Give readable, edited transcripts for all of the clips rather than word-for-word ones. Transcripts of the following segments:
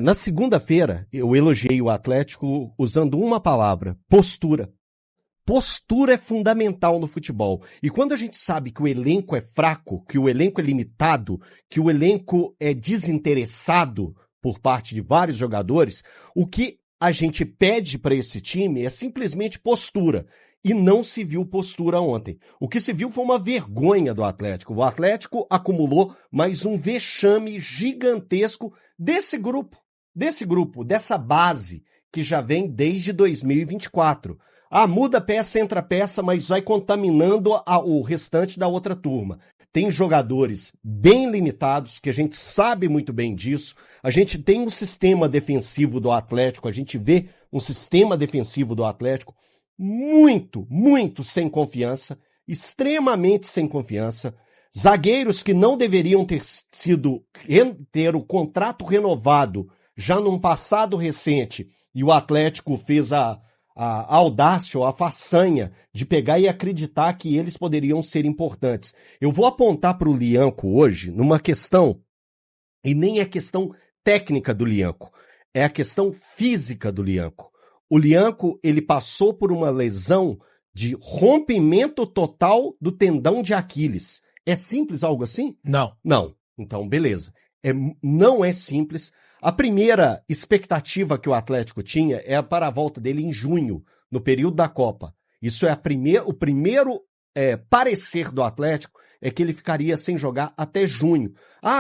Na segunda-feira, eu elogiei o Atlético usando uma palavra: postura. Postura é fundamental no futebol. E quando a gente sabe que o elenco é fraco, que o elenco é limitado, que o elenco é desinteressado por parte de vários jogadores, o que a gente pede para esse time é simplesmente postura. E não se viu postura ontem. O que se viu foi uma vergonha do Atlético. O Atlético acumulou mais um vexame gigantesco desse grupo, dessa base que já vem desde 2024. Muda peça, entra peça, mas vai contaminando o restante da outra turma. Tem jogadores bem limitados, que a gente sabe muito bem disso. A gente tem um sistema defensivo do Atlético, a gente vê um sistema defensivo do Atlético muito, muito sem confiança, extremamente sem confiança. Zagueiros que não deveriam ter o contrato renovado já num passado recente, e o Atlético fez a audácia ou a façanha de pegar e acreditar que eles poderiam ser importantes. Eu vou apontar para o Lianco hoje numa questão, e nem é questão técnica do Lianco, é a questão física do Lianco. O Lianco, ele passou por uma lesão de rompimento total do tendão de Aquiles. É simples algo assim? Não. Não. Então, beleza. Não é simples. A primeira expectativa que o Atlético tinha é para a volta dele em junho, no período da Copa. Isso é o primeiro parecer do Atlético, é que ele ficaria sem jogar até junho.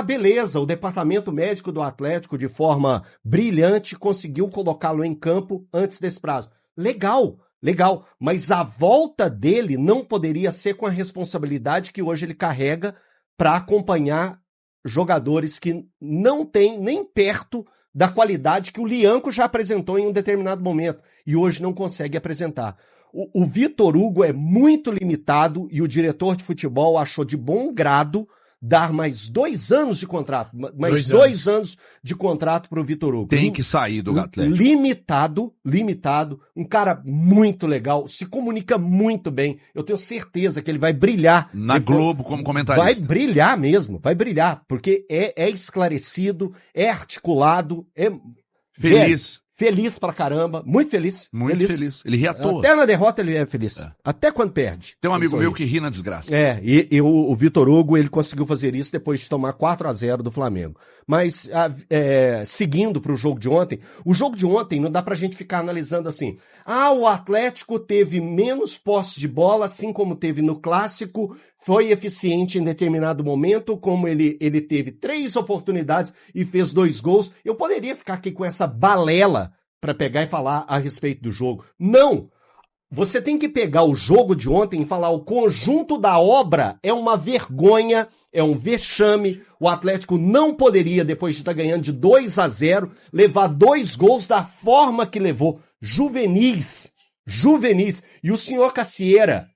Beleza, o departamento médico do Atlético, de forma brilhante, conseguiu colocá-lo em campo antes desse prazo. Legal, mas a volta dele não poderia ser com a responsabilidade que hoje ele carrega para acompanhar jogadores que não têm nem perto da qualidade que o Lianco já apresentou em um determinado momento e hoje não consegue apresentar. O Vitor Hugo é muito limitado e o diretor de futebol achou de bom grado dar mais 2 anos de contrato, mais 2 anos de contrato para o Vitor Hugo. Tem que sair do Atlético. Limitado, um cara muito legal, se comunica muito bem. Eu tenho certeza que ele vai brilhar. Na Globo como comentarista. Vai brilhar mesmo, porque é esclarecido, é articulado, é feliz. Feliz pra caramba, muito feliz. Muito feliz. Ele ri à toa. Até na derrota ele é feliz. Até quando perde. Tem um amigo meu que ri na desgraça. E o Vitor Hugo, ele conseguiu fazer isso depois de tomar 4-0 do Flamengo. Mas, seguindo pro jogo de ontem, o jogo de ontem não dá pra gente ficar analisando assim. O Atlético teve menos posse de bola, assim como teve no Clássico, foi eficiente em determinado momento, como ele teve 3 oportunidades e fez 2 gols. Eu poderia ficar aqui com essa balela para pegar e falar a respeito do jogo. Não! Você tem que pegar o jogo de ontem e falar o conjunto da obra é uma vergonha, é um vexame. O Atlético não poderia, depois de estar ganhando de 2-0, levar 2 gols da forma que levou. Juvenis. E o senhor Cassieira,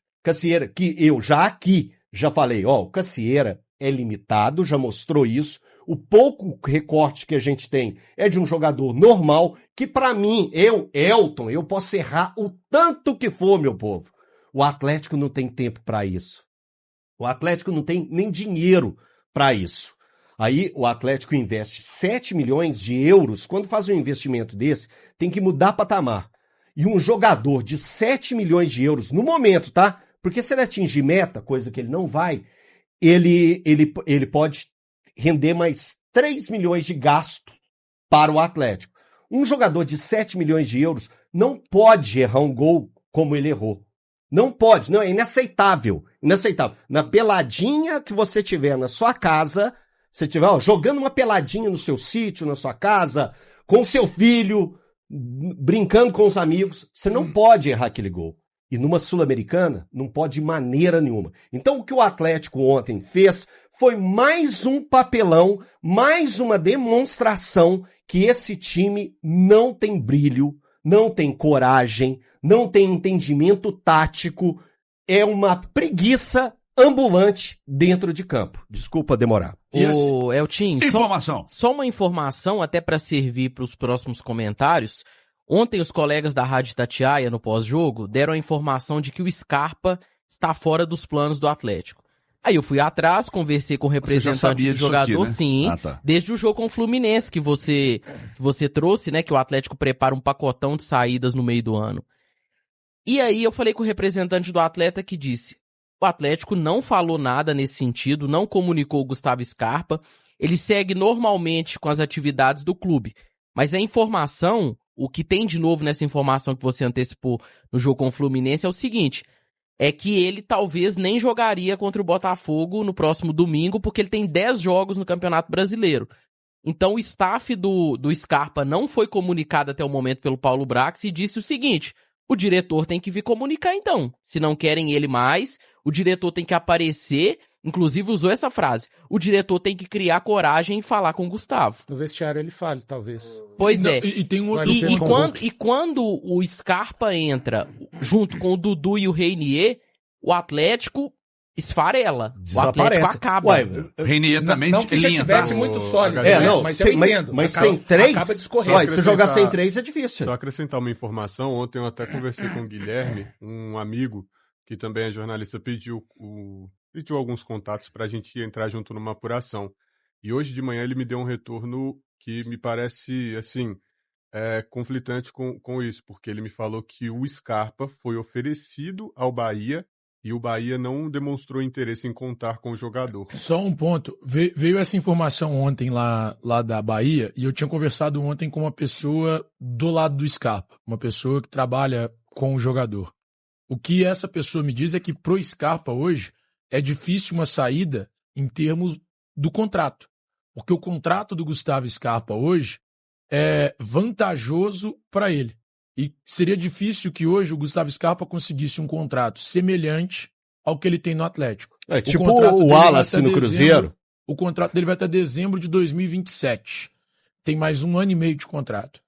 que eu já falei, o Cassieira é limitado, já mostrou isso. O pouco recorte que a gente tem é de um jogador normal, que pra mim, Elton, eu posso errar o tanto que for, meu povo. O Atlético não tem tempo pra isso. O Atlético não tem nem dinheiro pra isso. Aí o Atlético investe 7 milhões de euros. Quando faz um investimento desse, tem que mudar patamar. E um jogador de 7 milhões de euros no momento, tá? Porque se ele atingir meta, coisa que ele não vai, ele pode render mais 3 milhões de gasto para o Atlético. Um jogador de 7 milhões de euros não pode errar um gol como ele errou. Não pode, não, é inaceitável. Na peladinha que você tiver na sua casa, você tiver jogando uma peladinha no seu sítio, na sua casa, com seu filho, brincando com os amigos, você não pode errar aquele gol. E numa Sul-Americana, não pode de maneira nenhuma. Então o que o Atlético ontem fez foi mais um papelão, mais uma demonstração que esse time não tem brilho, não tem coragem, não tem entendimento tático, é uma preguiça ambulante dentro de campo. Desculpa demorar. Eltinho, só uma informação até para servir para os próximos comentários. Ontem os colegas da Rádio Itatiaia, no pós-jogo, deram a informação de que o Scarpa está fora dos planos do Atlético. Aí eu fui atrás, conversei com o representante do jogador, aqui, né? sim, desde o jogo com o Fluminense que você trouxe, né, que o Atlético prepara um pacotão de saídas no meio do ano. E aí eu falei com o representante do atleta que disse, o Atlético não falou nada nesse sentido, não comunicou o Gustavo Scarpa, ele segue normalmente com as atividades do clube, mas a informação, o que tem de novo nessa informação que você antecipou no jogo com o Fluminense é o seguinte, é que ele talvez nem jogaria contra o Botafogo no próximo domingo, porque ele tem 10 jogos no Campeonato Brasileiro. Então o staff do Scarpa não foi comunicado até o momento pelo Paulo Brax e disse o seguinte, o diretor tem que vir comunicar então. Se não querem ele mais, o diretor tem que aparecer, inclusive usou essa frase, o diretor tem que criar coragem e falar com o Gustavo. No vestiário ele fale, talvez. Pois não, é. E tem um outro quando o Scarpa entra junto com o Dudu e o Reinier, o Atlético esfarela. O Atlético acaba. Ué, Reinier também não que já tivesse muito sólido, mas eu entendo. Mas sem 3, se jogar sem 3 é difícil. Só acrescentar uma informação, ontem eu até conversei com o Guilherme, um amigo que também é jornalista, pediu alguns contatos para a gente entrar junto numa apuração. E hoje de manhã ele me deu um retorno que me parece, assim, conflitante com isso, porque ele me falou que o Scarpa foi oferecido ao Bahia e o Bahia não demonstrou interesse em contar com o jogador. Só um ponto. Veio essa informação ontem lá da Bahia e eu tinha conversado ontem com uma pessoa do lado do Scarpa, uma pessoa que trabalha com o jogador. O que essa pessoa me diz é que pro Scarpa hoje é difícil uma saída em termos do contrato. Porque o contrato do Gustavo Scarpa hoje é vantajoso para ele. E seria difícil que hoje o Gustavo Scarpa conseguisse um contrato semelhante ao que ele tem no Atlético. Tipo o Wallace no Cruzeiro. O contrato dele vai até dezembro de 2027. Tem mais 1 ano e meio de contrato.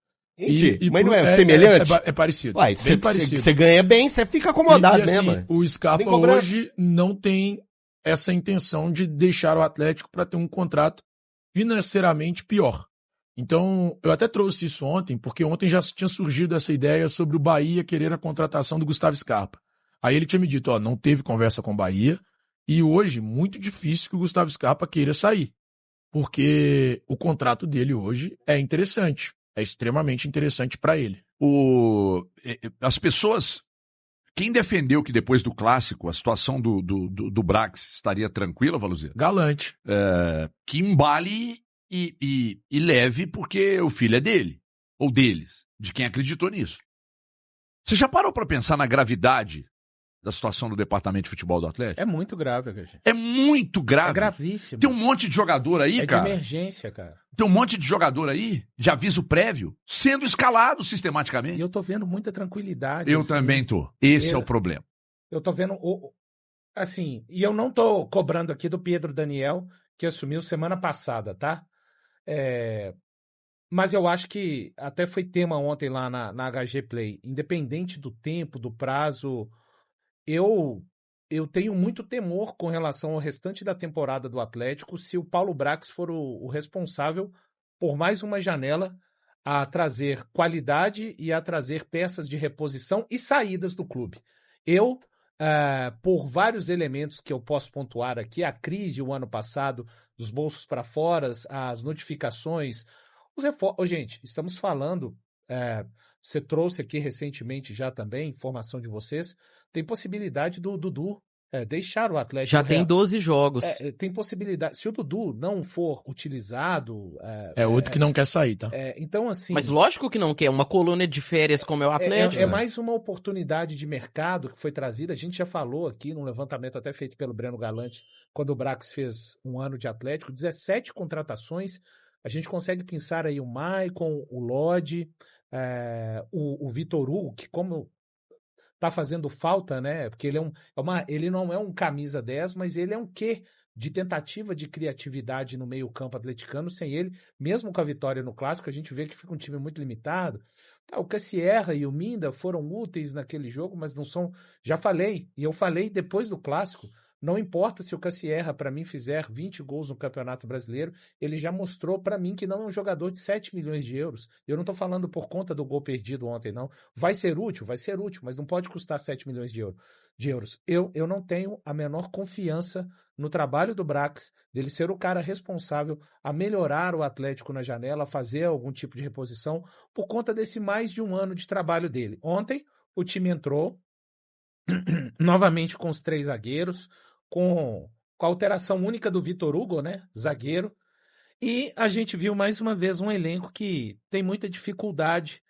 Mas não é semelhante? É parecido. Bem parecido. Você ganha bem, você fica acomodado, assim, né, mano? O Scarpa hoje não tem essa intenção de deixar o Atlético para ter um contrato financeiramente pior. Então, eu até trouxe isso ontem, porque ontem já tinha surgido essa ideia sobre o Bahia querer a contratação do Gustavo Scarpa. Aí ele tinha me dito, não teve conversa com o Bahia, e hoje, muito difícil que o Gustavo Scarpa queira sair, porque o contrato dele hoje é interessante, é extremamente interessante para ele. As pessoas, quem defendeu que depois do Clássico a situação do Brax estaria tranquila, Valuzeiro? Galante. Que embale e leve porque o filho é dele, ou deles, de quem acreditou nisso. Você já parou para pensar na gravidade da situação do departamento de futebol do Atlético? É muito grave, cara. É muito grave. É gravíssimo. Tem um monte de jogador aí, cara. É de emergência, cara. Tem um monte de jogador aí, de aviso prévio, sendo escalado sistematicamente. E eu tô vendo muita tranquilidade. Eu também tô. Esse é o problema. Eu tô vendo, assim, e eu não tô cobrando aqui do Pedro Daniel, que assumiu semana passada, tá? Mas eu acho que até foi tema ontem lá na HG Play. Independente do tempo, do prazo, eu tenho muito temor com relação ao restante da temporada do Atlético se o Paulo Brax for o responsável por mais uma janela a trazer qualidade e a trazer peças de reposição e saídas do clube. Por vários elementos que eu posso pontuar aqui, a crise o ano passado, dos bolsos para fora, as notificações, os reforços. Gente, estamos falando, você trouxe aqui recentemente já também, informação de vocês, tem possibilidade do Dudu deixar o Atlético. Já tem 12 jogos. Tem possibilidade. Se o Dudu não for utilizado... outro que não quer sair, tá? Então, assim... Mas lógico que não quer. Uma colônia de férias como é o Atlético. É mais uma oportunidade de mercado que foi trazida. A gente já falou aqui num levantamento até feito pelo Breno Galante, quando o Brax fez um ano de Atlético, 17 contratações. A gente consegue pensar aí o Maicon, o Lodi, o Vitor Hugo, que como... tá fazendo falta, né? Porque ele não é um camisa 10, mas ele é um quê de tentativa de criatividade no meio-campo atleticano. Sem ele, mesmo com a vitória no Clássico, a gente vê que fica um time muito limitado. O Cassierra e o Minda foram úteis naquele jogo, mas não são... Já falei, e eu falei depois do Clássico, Não importa se o Cassierra, para mim, fizer 20 gols no Campeonato Brasileiro, ele já mostrou para mim que não é um jogador de 7 milhões de euros. Eu não estou falando por conta do gol perdido ontem, não. Vai ser útil, mas não pode custar 7 milhões de euros. Eu não tenho a menor confiança no trabalho do Brax, dele ser o cara responsável a melhorar o Atlético na janela, a fazer algum tipo de reposição, por conta desse mais de um ano de trabalho dele. Ontem, o time entrou novamente com os 3 zagueiros, com a alteração única do Vitor Hugo, né, zagueiro, e a gente viu mais uma vez um elenco que tem muita dificuldade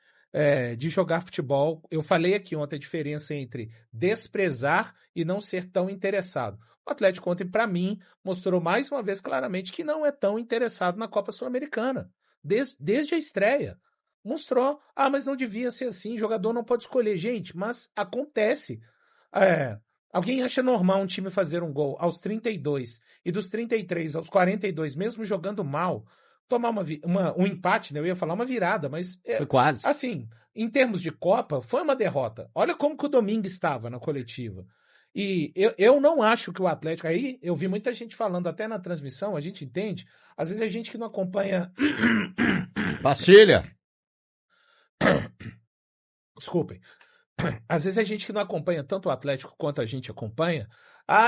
de jogar futebol. Eu falei aqui ontem a diferença entre desprezar e não ser tão interessado. O Atlético ontem, para mim, mostrou mais uma vez claramente que não é tão interessado na Copa Sul-Americana, desde a estreia. Mostrou, mas não devia ser assim, jogador não pode escolher. Gente, mas acontece. Alguém acha normal um time fazer um gol aos 32 e dos 33 aos 42, mesmo jogando mal, tomar um empate, né? Eu ia falar uma virada, mas Foi quase. assim, em termos de Copa, foi uma derrota. Olha como que o Domingues estava na coletiva. E eu não acho que o Atlético... Aí eu vi muita gente falando até na transmissão, a gente entende. Às vezes a gente que não acompanha... Pastilha! Desculpem. Às vezes a gente que não acompanha tanto o Atlético quanto a gente acompanha,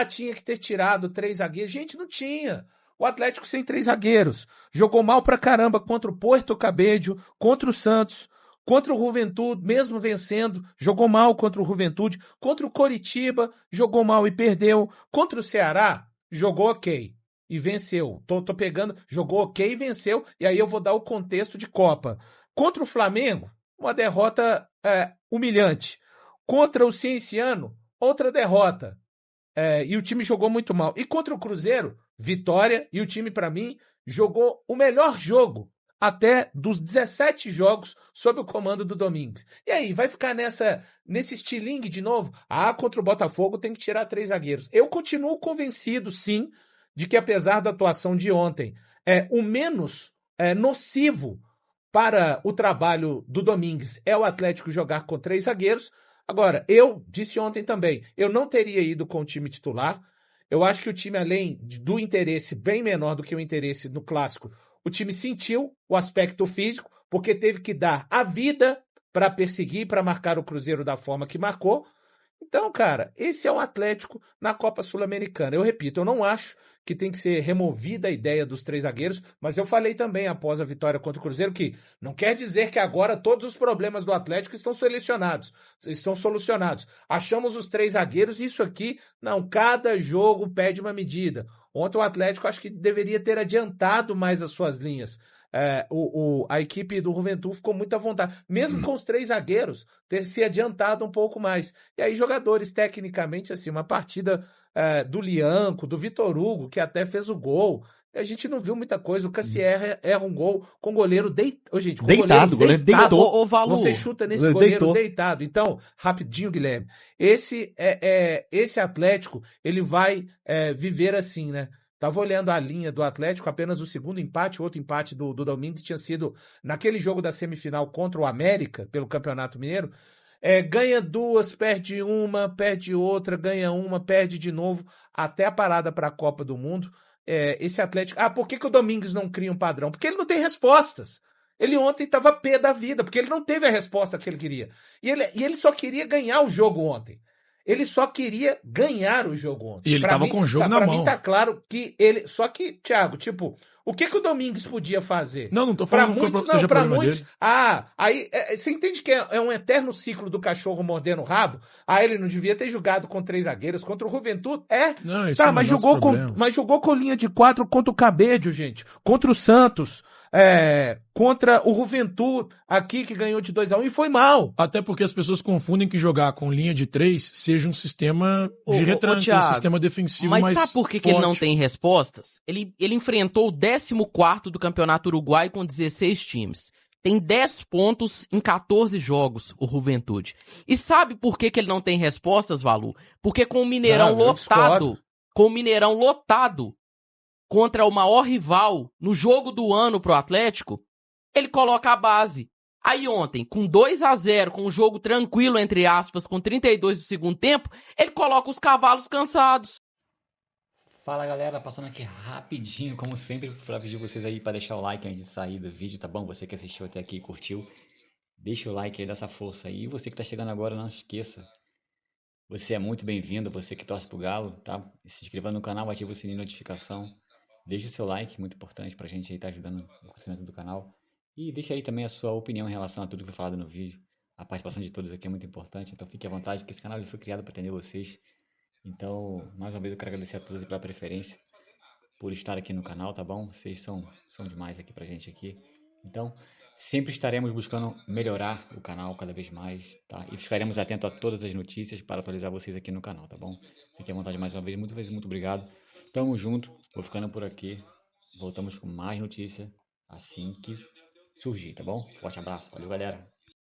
tinha que ter tirado 3 zagueiros. Gente, não tinha. O Atlético sem 3 zagueiros. Jogou mal pra caramba contra o Puerto Cabello, contra o Santos, contra o Juventude, mesmo vencendo, jogou mal contra o Juventude, contra o Coritiba, jogou mal e perdeu, contra o Ceará, jogou ok e venceu. Tô pegando, jogou ok e venceu, e aí eu vou dar o contexto de Copa. Contra o Flamengo, uma derrota humilhante. Contra o Cienciano, outra derrota. E o time jogou muito mal. E contra o Cruzeiro, vitória, e o time, para mim, jogou o melhor jogo até dos 17 jogos sob o comando do Domingues. E aí, vai ficar nesse estilingue de novo? Contra o Botafogo tem que tirar 3 zagueiros. Eu continuo convencido, sim, de que apesar da atuação de ontem, o menos nocivo para o trabalho do Domingues é o Atlético jogar com 3 zagueiros. Agora, eu disse ontem também, eu não teria ido com o time titular. Eu acho que o time, além do interesse bem menor do que o interesse no Clássico, o time sentiu o aspecto físico, porque teve que dar a vida para perseguir, para marcar o Cruzeiro da forma que marcou. Então, cara, esse é o Atlético na Copa Sul-Americana. Eu repito, eu não acho que tem que ser removida a ideia dos 3 zagueiros, mas eu falei também após a vitória contra o Cruzeiro que não quer dizer que agora todos os problemas do Atlético estão solucionados. Achamos os 3 zagueiros, isso aqui, não, cada jogo pede uma medida. Ontem o Atlético acho que deveria ter adiantado mais as suas linhas. A equipe do Juventude ficou muito à vontade, mesmo com os 3 zagueiros, ter se adiantado um pouco mais. E aí jogadores, tecnicamente, assim, uma partida do Lianco, do Vitor Hugo, que até fez o gol. A gente não viu muita coisa. O Cassierra erra um gol com o goleiro deitado. Gente, com deitado, o goleiro deitou. Você chuta nesse goleiro deitado. Então, rapidinho, Guilherme. Esse Atlético, ele vai viver assim, né? Tava olhando a linha do Atlético, apenas o segundo empate, o outro empate do Domingues tinha sido naquele jogo da semifinal contra o América, pelo Campeonato Mineiro. Ganha 2, perde uma, perde outra, ganha uma, perde de novo, até a parada para a Copa do Mundo. Esse Atlético... por que o Domingues não cria um padrão? Porque ele não tem respostas. Ele ontem estava pé da vida, porque ele não teve a resposta que ele queria. E ele só queria ganhar o jogo ontem. Ele só queria ganhar o jogo ontem. E ele estava com o jogo na mão. Pra mim tá claro que ele... Só que, Thiago, o que o Domingues podia fazer? Não tô falando que seja problema dele. Aí você entende que é um eterno ciclo do cachorro mordendo o rabo? Ele não devia ter jogado com 3 zagueiros contra o Juventude? Não, tá, mas jogou com linha de 4 contra o Cabello, gente. Contra o Santos. Contra o Juventude aqui que ganhou de 2-1 e foi mal. Até porque as pessoas confundem que jogar com linha de 3 seja um sistema de retranque, Thiago, um sistema defensivo mas mais sabe por que forte. ele não tem respostas? Ele enfrentou o 14º do Campeonato Uruguai com 16 times. Tem 10 pontos em 14 jogos, o Juventude. E sabe por que ele não tem respostas, Valu? Porque com o Mineirão lotado, contra o maior rival no jogo do ano pro Atlético, ele coloca a base. Aí ontem, com 2-0, com um jogo tranquilo, entre aspas, com 32 do segundo tempo, ele coloca os cavalos cansados. Fala galera, passando aqui rapidinho, como sempre, para pedir vocês aí para deixar o like antes de sair do vídeo, tá bom? Você que assistiu até aqui e curtiu, deixa o like aí, dá essa força aí. E você que tá chegando agora, não esqueça, você é muito bem-vindo, você que torce pro Galo, tá? Se inscreva no canal, ativa o sininho de notificação, deixa o seu like, muito importante pra gente aí, tá ajudando no crescimento do canal. E deixa aí também a sua opinião em relação a tudo que foi falado no vídeo. A participação de todos aqui é muito importante, então fique à vontade, que esse canal ele foi criado para atender vocês. Então, mais uma vez eu quero agradecer a todos pela preferência, por estar aqui no canal, tá bom? Vocês são demais aqui pra gente aqui. Então, sempre estaremos buscando melhorar o canal cada vez mais, tá? E ficaremos atentos a todas as notícias para atualizar vocês aqui no canal, tá bom? Fiquem à vontade mais uma vez, muito obrigado. Tamo junto, vou ficando por aqui. Voltamos com mais notícia assim que surgir, tá bom? Forte abraço, valeu galera!